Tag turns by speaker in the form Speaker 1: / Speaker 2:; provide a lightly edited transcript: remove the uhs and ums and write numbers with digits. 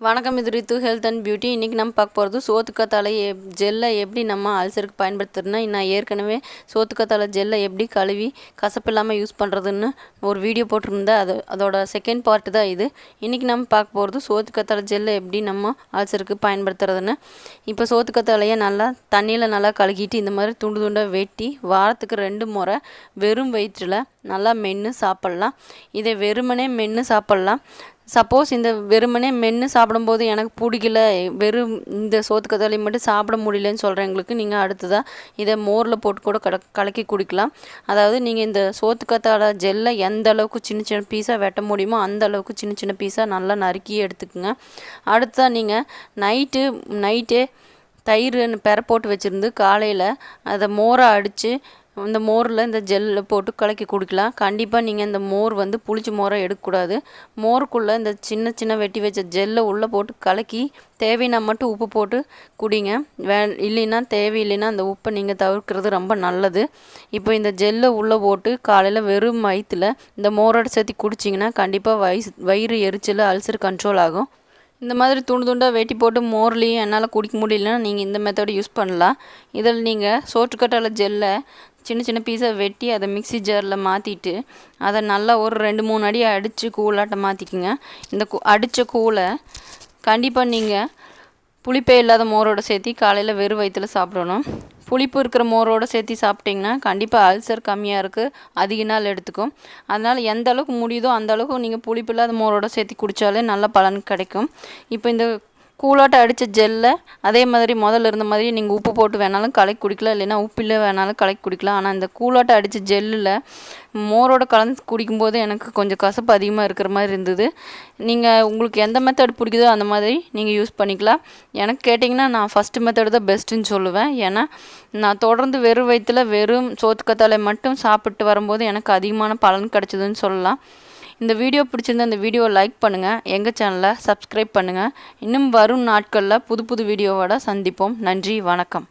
Speaker 1: வணக்கம், இது ரித்து health and beauty. இன்றைக்கி நம்ம பார்க்க போகிறது சோத்துக்கத்தாழை ஜெல்லை எப்படி நம்ம அல்சருக்கு பயன்படுத்துறதுன்னா, நான் ஏற்கனவே சோத்துக்கத்தாழை ஜெல்லை எப்படி கழுவி கசப்பு இல்லாமல் யூஸ் பண்ணுறதுன்னு ஒரு வீடியோ போட்டிருந்தேன். அதோட செகண்ட் பார்ட்டு தான் இது. இன்றைக்கி நம்ம பார்க்க போகிறது சோத்துக்கத்தாழை ஜெல்லை எப்படி நம்ம அல்சருக்கு பயன்படுத்துறதுன்னு. இப்போ சோத்துக்கத்தாழையை நல்லா தண்ணியில் நல்லா கழுகிட்டு இந்த மாதிரி துண்டு துண்டாக வெட்டி வாரத்துக்கு 2 முறை வெறும் வயிற்றில் நல்லா மென்று சாப்பிட்லாம். இதை வெறுமனே மென்று சாப்பிட்லாம். சப்போஸ் இந்த வெறுமனே மென்று சாப்பிடும்போது எனக்கு பிடிக்கல, வெறும் இந்த சோத்துக்கத்தாழை மட்டும் சாப்பிட முடியலன்னு சொல்கிறவங்களுக்கு நீங்கள் அடுத்ததாக இதை மோரில் போட்டு கூட கலக்கி குடிக்கலாம். அதாவது நீங்கள் இந்த சோத்துக்கத்தாழை ஜெல்லை எந்த அளவுக்கு சின்ன சின்ன பீஸாக வெட்ட முடியுமோ அந்த அளவுக்கு சின்ன சின்ன பீஸாக நல்லா நறுக்கி எடுத்துக்குங்க. அடுத்ததாக நீங்கள் நைட்டே தயிர் பெற போட்டு வச்சுருந்து காலையில் அதை மோரை அடித்து இந்த மோரில் இந்த ஜெல்லை போட்டு கலக்கி குடிக்கலாம். கண்டிப்பாக நீங்கள் இந்த மோர் புளிச்ச மோரை எடுக்கக்கூடாது. மோருக்குள்ளே இந்த சின்ன சின்ன வெட்டி வச்ச ஜெல்லை உள்ளே போட்டு கலக்கி தேவைன்னா மட்டும் உப்பு போட்டு குடிங்க. இல்லைன்னா தேவையில்லைன்னா அந்த உப்பை நீங்கள் தவிர்க்கிறது ரொம்ப நல்லது. இப்போ இந்த ஜெல்லை உள்ளே போட்டு காலையில் வெறும் வயிற்றில் இந்த மோரோட சேர்த்து குடிச்சிங்கன்னா கண்டிப்பாக வயிறு எரிச்சல், அல்சர் கண்ட்ரோல் ஆகும். இந்த மாதிரி துண்டு துண்டாக வெட்டி போட்டு மோர்லேயும் என்னால் குடிக்க முடியலன்னா நீங்கள் இந்த மெத்தட் யூஸ் பண்ணலாம். இதில் நீங்கள் சோற்றுக்கத்தாழை ஜெல்லை சின்ன சின்ன பீஸாக வெட்டி அதை மிக்ஸி ஜாரில் மாற்றிட்டு அதை நல்லா ஒரு 2-3 அடி அடித்து கூழாட்ட மாற்றிக்குங்க. இந்த அடித்த கூழை கண்டிப்பாக நீங்கள் புளிப்பே இல்லாத மோரோடு சேர்த்து காலையில் வெறும் வயிற்றில் சாப்பிடணும். புளிப்பு இருக்கிற மோரோடு சேர்த்து சாப்பிட்டிங்கன்னா கண்டிப்பாக அல்சர் கம்மியாக இருக்குது, அதிக நாள் எடுத்துக்கும். அதனால் எந்த அளவுக்கு முடியுதோ அந்த அளவுக்கு நீங்கள் புளிப்பு இல்லாத மோரோடு சேர்த்து குடித்தாலே நல்ல பலன் கிடைக்கும். இப்போ இந்த கூழாட்டை அடித்த ஜெல்லை அதே மாதிரி முதல்ல இருந்த மாதிரி நீங்கள் உப்பு போட்டு வேணாலும் கலக்கி குடிக்கலாம், இல்லைன்னா உப்பில்லை வேணாலும் கலக்கி குடிக்கலாம். ஆனால் இந்த கூழாட்டை அடித்த ஜெல்லில் மோரோட கலந்து குடிக்கும்போது எனக்கு கொஞ்சம் கசப்பு அதிகமாக இருக்கிற மாதிரி இருந்தது. நீங்கள் உங்களுக்கு எந்த மெத்தட் பிடிக்குதோ அந்த மாதிரி நீங்கள் யூஸ் பண்ணிக்கலாம். எனக்கு கேட்டிங்கன்னா நான் ஃபஸ்ட்டு மெத்தடு தான் பெஸ்ட்டுன்னு சொல்லுவேன். ஏன்னா நான் தொடர்ந்து வெறும் வயிற்றில் வெறும் சோத்துக்கத்தாழை மட்டும் சாப்பிட்டு வரும்போது எனக்கு அதிகமான பலன் கிடச்சிதுன்னு சொல்லலாம். இந்த வீடியோ பிடிச்சிருந்தா இந்த வீடியோவை லைக் பண்ணுங்கள், எங்கள் சேனலை சப்ஸ்கிரைப் பண்ணுங்கள். இன்னும் வரும் நாட்களில் புது வீடியோவோட சந்திப்போம். நன்றி, வணக்கம்.